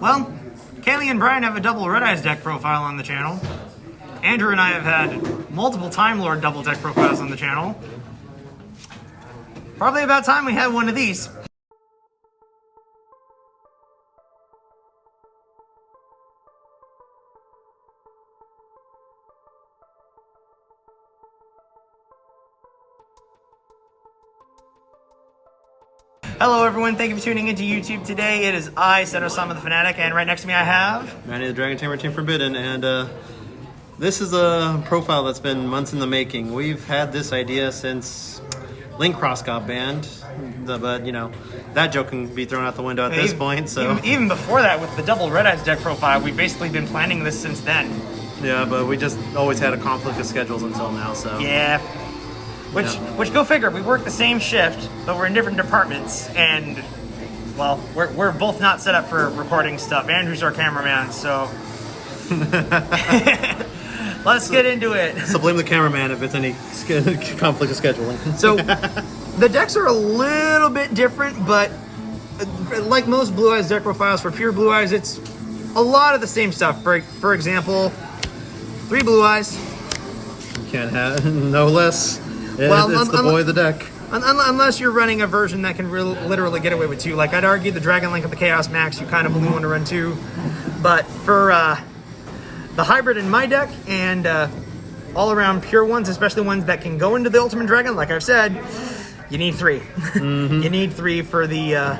Well, Kaylee and Brian have a double Red Eyes deck profile on the channel. Andrew and I have had multiple Time Lord double deck profiles on the channel. Probably about time we had one of these. Hello everyone, thank you for tuning into YouTube today. It is I, Seto Sama the Fanatic, and right next to me I have... Manny the Dragon Tamer Team Forbidden, and this is a profile that's been months in the making. We've had this idea since Link Cross got banned, but you know, that joke can be thrown out the window at this point, so... Even before that, with the double Red Eyes deck profile, we've basically been planning this since then. Yeah, but we just always had a conflict of schedules until now, so... Yeah. Which go figure, we work the same shift, but we're in different departments, and, well, we're both not set up for recording stuff. Andrew's our cameraman, so... Let's get into it. So blame the cameraman if it's any conflict of scheduling. So, the decks are a little bit different, but like most Blue Eyes deck profiles, for pure Blue Eyes, it's a lot of the same stuff. For example, 3 Blue Eyes. You can't have no less. Well, it's the boy of the deck. Unless you're running a version that can literally get away with 2. Like, I'd argue the Dragon Link of the Chaos Max, you kind of only want to run 2. But for the hybrid in my deck and all-around pure ones, especially ones that can go into the Ultimate Dragon, like I've said, you need 3. Mm-hmm. You need 3 for the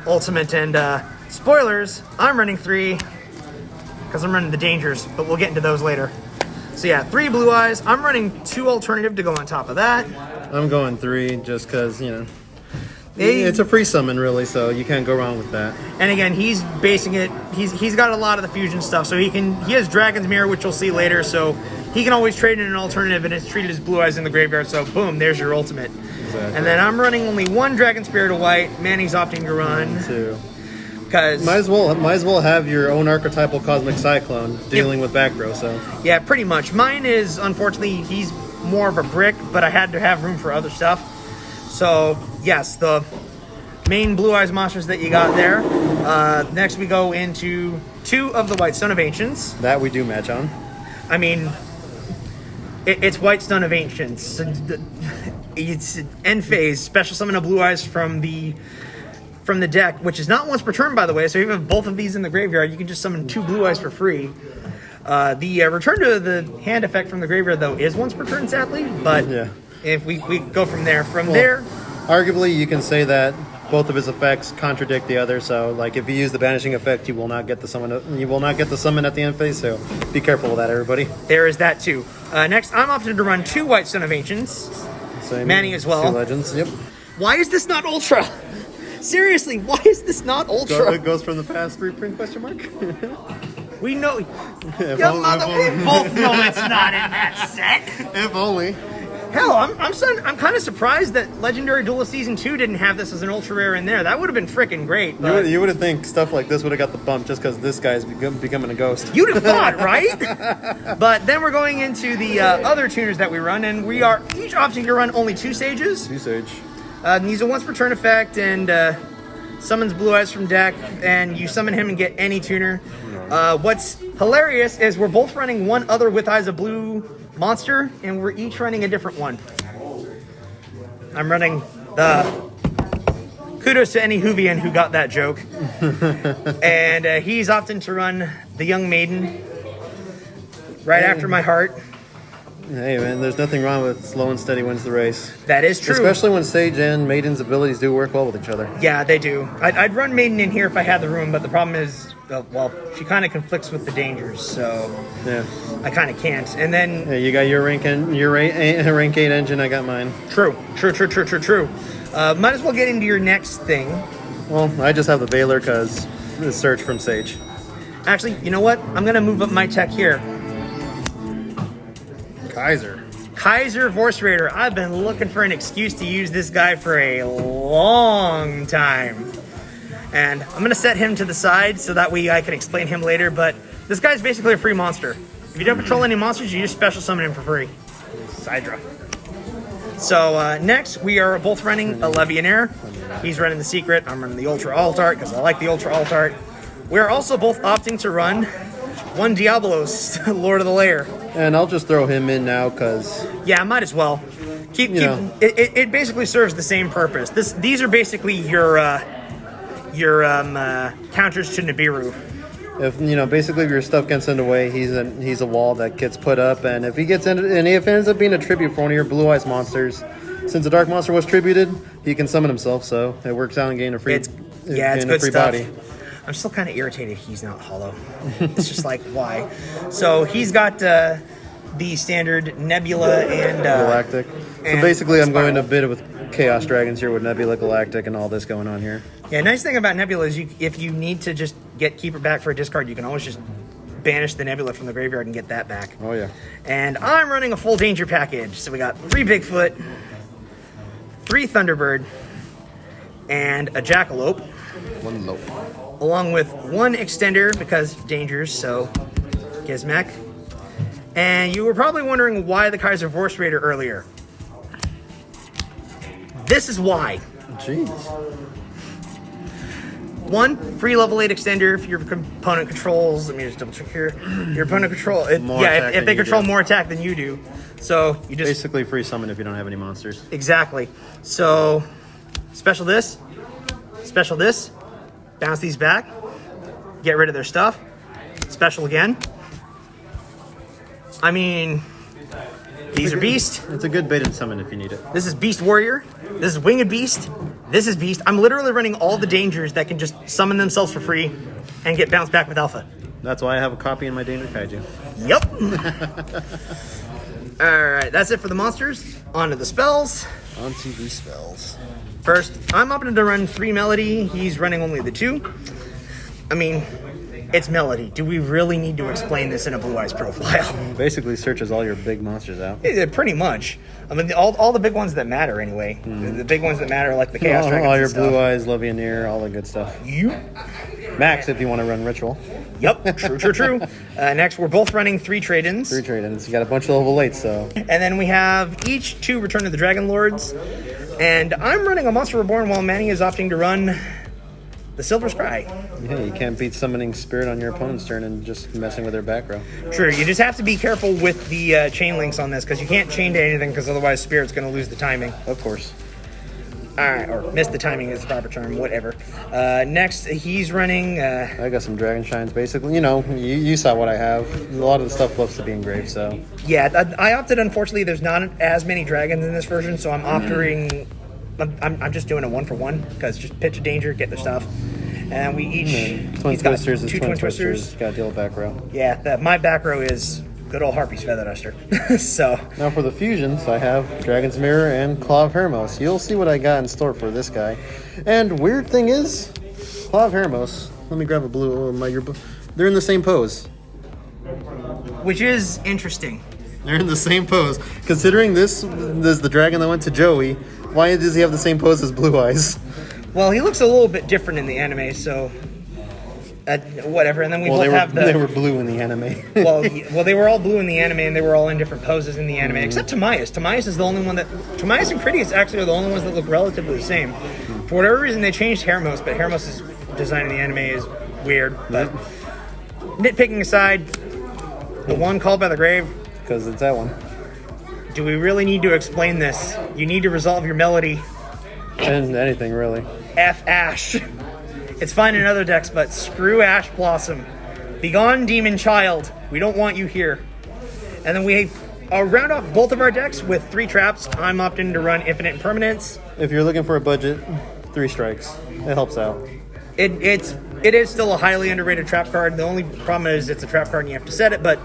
Ultimate. And spoilers, I'm running 3 because I'm running the Dangers, but we'll get into those later. So yeah, 3 Blue Eyes. I'm running 2 Alternative to go on top of that. I'm going 3 just because, you know, it's a free summon really, so you can't go wrong with that. And again, he's basing it, he's got a lot of the fusion stuff, so he has Dragon's Mirror, which you'll see later, so he can always trade in an Alternative and it's treated as Blue Eyes in the graveyard, so boom, there's your Ultimate. Exactly. And then I'm running only 1 Dragon Spirit of White. Manny's opting to run 2. Because might as well have your own archetypal Cosmic Cyclone dealing with back row. So yeah, pretty much. Mine is, unfortunately, he's more of a brick, but I had to have room for other stuff. So yes, the main Blue Eyes monsters that you got there. Next we go into 2 of the White Stone of Ancients. That we do match on. I mean, it's White Stone of Ancients. It's end phase, special summon a Blue Eyes from the deck, which is not once per turn, by the way, so if you have both of these in the graveyard, you can just summon 2 Blue Eyes for free. The return to the hand effect from the graveyard, though, is once per turn, sadly, but yeah. If we go from there. There... Arguably, you can say that both of his effects contradict the other, so, like, if you use the Banishing effect, you will not get the summon at the end phase, so be careful with that, everybody. There is that, too. Next, I'm opted to run 2 White Stone of Ancients. Same. Manny as well. 2 Legends, yep. Why is this not Ultra? Seriously, why is this not Ultra? It goes from the past reprint question mark? We know. We both know it's not in that set. If only. Hell, I'm kind of surprised that Legendary Duelist Season 2 didn't have this as an ultra rare in there. That would have been freaking great. You would have think stuff like this would have got the bump just because this guy's becoming a ghost. You'd have thought, right? But then we're going into the other tuners that we run, and we are each opting to run only 2 Sages. 2 Sage. These are once per turn effect, and summons Blue Eyes from deck, and you summon him and get any tuner. What's hilarious is we're both running 1 other with Eyes of Blue monster, and we're each running a different one. I'm running the... Kudos to any Whovian who got that joke. And he's opting to run the Young Maiden, right after my heart. Hey man, there's nothing wrong with slow and steady wins the race. That is true. Especially when Sage and Maiden's abilities do work well with each other. Yeah, they do. I'd run Maiden in here if I had the room, but the problem is, well, she kind of conflicts with the Dangers, so yeah, I kind of can't. And then yeah, you got your rank 8 engine. I got mine. True. Might as well get into your next thing. Well, I just have the Veiler because the search from Sage. Actually, you know what? I'm gonna move up my tech here. Kaiser Force Raider. I've been looking for an excuse to use this guy for a long time. And I'm going to set him to the side so that way I can explain him later, but this guy's basically a free monster. If you don't control any monsters, you just special summon him for free. Sidra. So next, we are both running a Levianair. He's running the Secret. I'm running the Ultra Alt Art because I like the Ultra Alt Art. We're also both opting to run one Diablos, Lord of the Lair. And I'll just throw him in now because Yeah, might as well. know. It basically serves the same purpose. These are basically your counters to Nibiru. if basically if your stuff gets in the way, he's a wall that gets put up, and if he gets in, and if it ends up being a tribute for one of your blue eyes monsters, since the dark monster was tributed, he can summon himself, so it works out and gain a free. It's gain good a free stuff. body. I'm still kind of irritated he's not hollow. It's just like, why? So he's got the standard Nebula and Galactic. So and basically, I'm Spiral. going a bit with Chaos Dragons here with Nebula, Galactic, and all this going on here. Yeah, nice thing about Nebula is if you need to just keep it back for a discard, you can always just banish the Nebula from the graveyard and get that back. Oh yeah. And I'm running a full danger package. So we got 3 Bigfoot, 3 Thunderbird, and a Jackalope, One low. along with 1 Extender because dangers, so Gizmek. And you were probably wondering why the Kaiser Force Raider earlier. This is why. Jeez. 1, free level 8 extender if your opponent controls. Let me just double check here. Your opponent control. More attack if than they you control do. more attack than you do. So you just. Basically, free summon if you don't have any monsters. Exactly. So special this, bounce these back, get rid of their stuff. Special again. I mean, these are Beast. It's a good bait and summon if you need it. This is Beast Warrior. This is Winged Beast. This is Beast. I'm literally running all the dangers that can just summon themselves for free and get bounced back with Alpha. That's why I have a copy in my Danger Kaiju. Yep. Alright, that's it for the monsters. On to the spells. On TV spells. First, I'm opting to run 3 Melody. He's running only the 2. I mean, it's Melody. Do we really need to explain this in a Blue Eyes profile? Basically, searches all your big monsters out. Yeah, pretty much. I mean, all the big ones that matter anyway. The big ones that matter, like the Chaos Dragons all and your stuff. Blue Eyes, Levianeer, all the good stuff. Max, if you want to run Ritual. Yep, true. Next, we're both running 3 trade-ins. 3 trade-ins. You got a bunch of level 8, so. And then we have each 2 Return of the Dragon Lords. And I'm running a Monster Reborn while Manny is opting to run the Silver Scry. Yeah, you can't beat summoning Spirit on your opponent's turn and just messing with their back row. True, you just have to be careful with the chain links on this because you can't chain to anything because otherwise Spirit's going to lose the timing. Of course. Alright, or miss the timing is the proper term, whatever. Next, he's running... I got some Dragon Shines, basically. You saw what I have. A lot of the stuff loves to be engraved, so. Yeah, I opted, unfortunately, there's not as many dragons in this version, so I'm opting... I'm just doing a 1-for-1 because just pitch a danger, get their stuff. And we each... Twin he's got Twisters is 2 Twin Twisters. Got to deal with back row. Yeah, my back row is good old Harpy's Feather Duster. So... Now for the fusions, I have Dragon's Mirror and Claw of Hermos. You'll see what I got in store for this guy. And weird thing is, Claw of Hermos. Let me grab a blue. They're in the same pose. Which is interesting. They're in the same pose. Considering this is the dragon that went to Joey, why does he have the same pose as Blue Eyes? Well, he looks a little bit different in the anime, so... whatever, and then we both have the... they were blue in the anime. well, they were all blue in the anime, and they were all in different poses in the anime, except Timaeus. Timaeus is the only one that... Timaeus and Critias actually are the only ones that look relatively the same. For whatever reason, they changed Hermos, but Hermos' design in the anime is weird. But nitpicking aside, the one called by the grave... Because it's that one. Do we really need to explain this? You need to resolve your melody. And anything, really. F Ash. It's fine in other decks, but screw Ash Blossom. Begone, Demon Child. We don't want you here. And then we round off both of our decks with 3 traps. I'm opting to run Infinite Impermanence. If you're looking for a budget, 3 strikes. It helps out. It is still a highly underrated trap card. The only problem is it's a trap card and you have to set it, but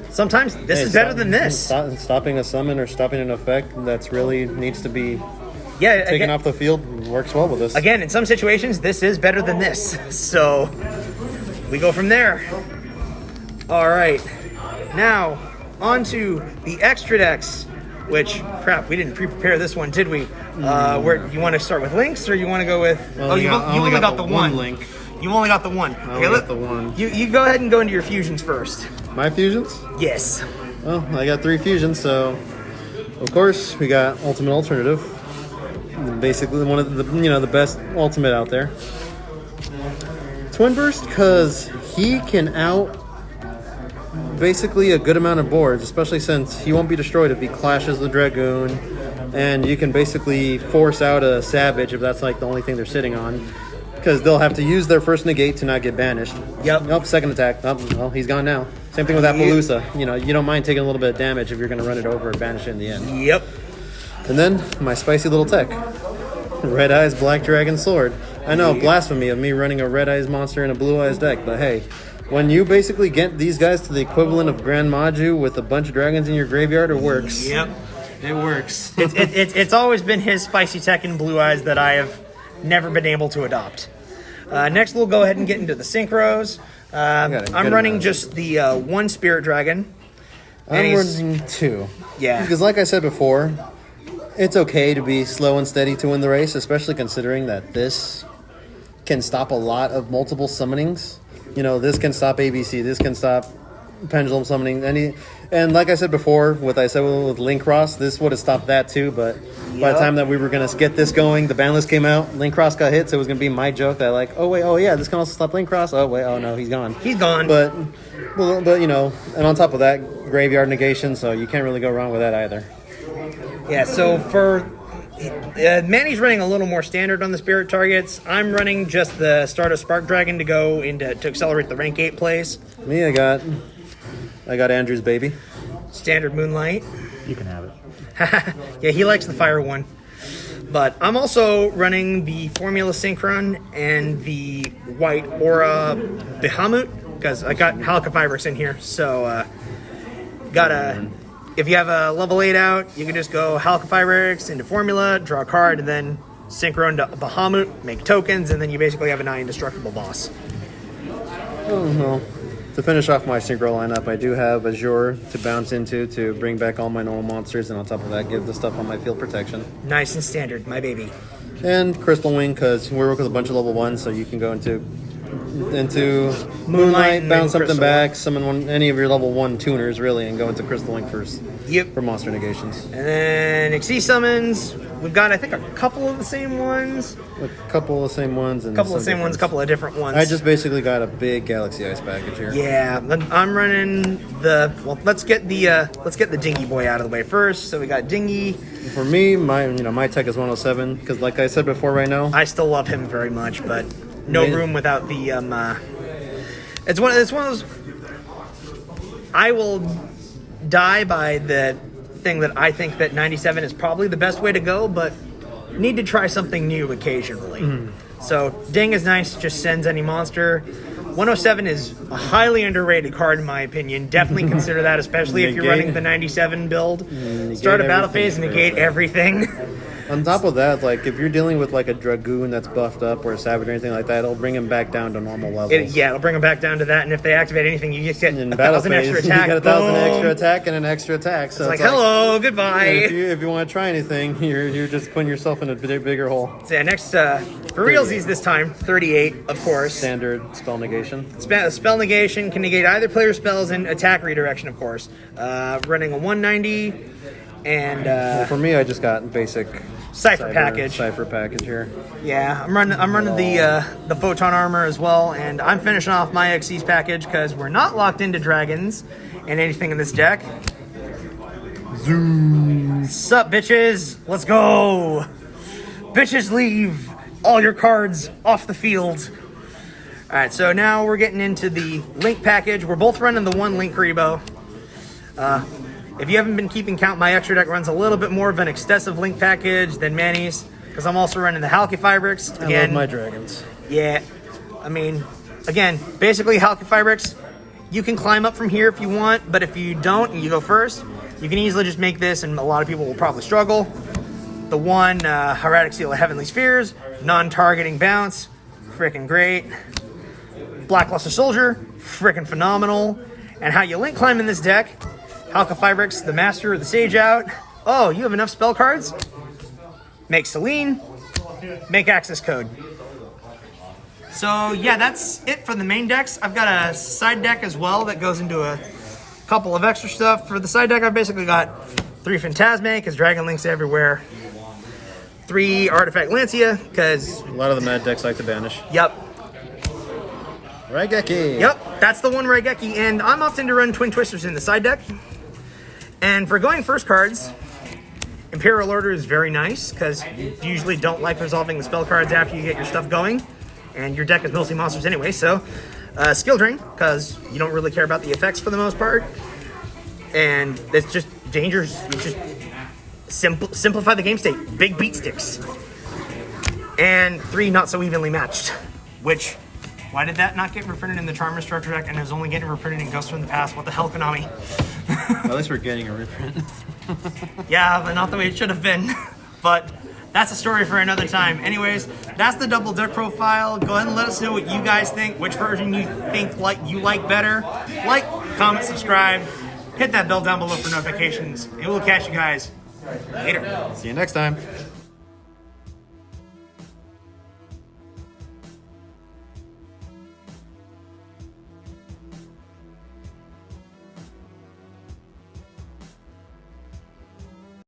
sometimes this is better than this. Stopping a summon or stopping an effect that's really needs to be taken off the field works well with this. Again, in some situations, this is better than this. So we go from there. All right. Now, on to the extra decks, which, crap, we didn't pre-prepare this one, did we? Where you want to start with links, or you want to go with... You only got the one link. You only got the one. I only got the one. You go ahead and go into your fusions first. My fusions? Yes. Well, I got 3 fusions, so... Of course, we got Ultimate Alternative. Basically, one of the best ultimate out there. Twin Burst, because he can out basically a good amount of boards, especially since he won't be destroyed if he clashes the Dragoon, and you can basically force out a Savage if that's like the only thing they're sitting on, because they'll have to use their first negate to not get banished. Yep. Nope, second attack. Nope, well, he's gone now. Same thing with Appaloosa. You know, you don't mind taking a little bit of damage if you're going to run it over and banish it in the end. Yep. And then, my spicy little tech. Red Eyes Black Dragon Sword. I know, blasphemy of me running a Red Eyes monster in a Blue Eyes deck, but hey, when you basically get these guys to the equivalent of Grand Maju with a bunch of dragons in your graveyard, it works. Yep. It works. It's always been his spicy tech in Blue Eyes that I have never been able to adopt. Next, we'll go ahead and get into the synchros. I'm running just the one Spirit Dragon. I'm running 2. Yeah. Because like I said before, it's okay to be slow and steady to win the race, especially considering that this can stop a lot of multiple summonings. You know, this can stop ABC, this can stop pendulum summoning, and like I said before, with Link Cross, this would have stopped that too, but by the time that we were going to get this going, the ban list came out, Link Cross got hit, so it was going to be my joke that like, this can also stop Link Cross, no, he's gone. He's gone. But you know, and on top of that, graveyard negation, so you can't really go wrong with that either. Yeah, so for Manny's running a little more standard on the Spirit targets. I'm running just the Stardust Spark Dragon to go to accelerate the rank 8 plays. Me, I got Andrew's baby. Standard Moonlight. You can have it. Yeah, he likes the fire one. But I'm also running the Formula Synchron and the White Aura Bahamut because I got Halka Fibrix in here. So, if you have a level 8 out, you can just go Halka Fibrix into Formula, draw a card, and then Synchron to Bahamut, make tokens, and then you basically have a 9 indestructible boss. Oh, well. To finish off my synchro lineup, I do have Azure to bounce into to bring back all my normal monsters, and on top of that, give the stuff on my field protection. Nice and standard, my baby. And Crystal Wing, because we work with a bunch of level 1s, so you can go into Moonlight, bounce something back, summon any of your level 1 tuners, really, and go into Crystal Wing first. Yep. For monster negations. And then Xyz summons, we've got, I think, a couple of the same ones. A couple of the same ones. And a couple of the same ones, a couple of different ones. I just basically got a big Galaxy Ice package here. Yeah, I'm running let's get the Dingy Boy out of the way first. So we got Dingy. For me, my tech is 107, because like I said before right now, I still love him very much, but no room without the it's one of those. I will die by the thing that I think that 97 is probably the best way to go, but need to try something new occasionally. So Ding is nice, just sends any monster. 107 is a highly underrated card in my opinion. Definitely consider that, especially if you're running the 97 build. Start a battle phase, negate everything. On top of that, like if you're dealing with like a Dragoon that's buffed up or a Savage or anything like that, it'll bring him back down to normal levels. It'll bring him back down to that, and if they activate anything, you just get in 1,000 extra attack. You get 1,000 extra attack and an extra attack. So it's like hello, goodbye. If you want to try anything, you're just putting yourself in a bigger hole. So yeah, next for realsies this time, 38, of course. Standard spell negation. Spell negation can negate either player's spells and attack redirection, of course. Running a 190, and for me, I just got basic. Cipher package here. Yeah, I'm running the photon armor as well, and I'm finishing off my Xyz package because we're not locked into dragons and anything in this deck. Zoom. Sup, bitches? Let's go. Bitches, leave all your cards off the field. All right, so now we're getting into the Link package. We're both running the one Link Rebo. If you haven't been keeping count, my extra deck runs a little bit more of an excessive Link package than Manny's, because I'm also running the Halki Fibrix. Again, I love my dragons. Yeah, I mean, again, basically Halki Fibrix, you can climb up from here if you want, but if you don't and you go first, you can easily just make this, and a lot of people will probably struggle. The one, Hieratic Seal of Heavenly Spheres, non-targeting bounce, freaking great. Blackluster Soldier, freaking phenomenal. And how you Link climb in this deck, Halka Fibrix, the Master of the Sage out. Oh, you have enough spell cards? Make Selene, make access code. So yeah, that's it for the main decks. I've got a side deck as well that goes into a couple of extra stuff. For the side deck, I've basically got 3 Phantasme, because Dragon Link's everywhere. 3 Artifact Lancia, because... a lot of the mad decks like to banish. Yep. Raigeki. Yep, that's the one Raigeki, and I'm often to run Twin Twisters in the side deck. And for going first cards, Imperial Order is very nice, because you usually don't like resolving the spell cards after you get your stuff going, and your deck is mostly monsters anyway, so Skill Drain, because you don't really care about the effects for the most part, and it's just dangerous. It's just simplify the game state. Big beat sticks. And 3 not so evenly matched, which, why did that not get reprinted in the Charmer Structure deck and is only getting reprinted in Ghost from the Past? What the hell, Konami? At least we're getting a reprint. Yeah, but not the way it should have been. But that's a story for another time. Anyways, that's the double deck profile. Go ahead and let us know what you guys think, which version you think you like better. Like, comment, subscribe, hit that bell down below for notifications. And we'll catch you guys later. See you next time.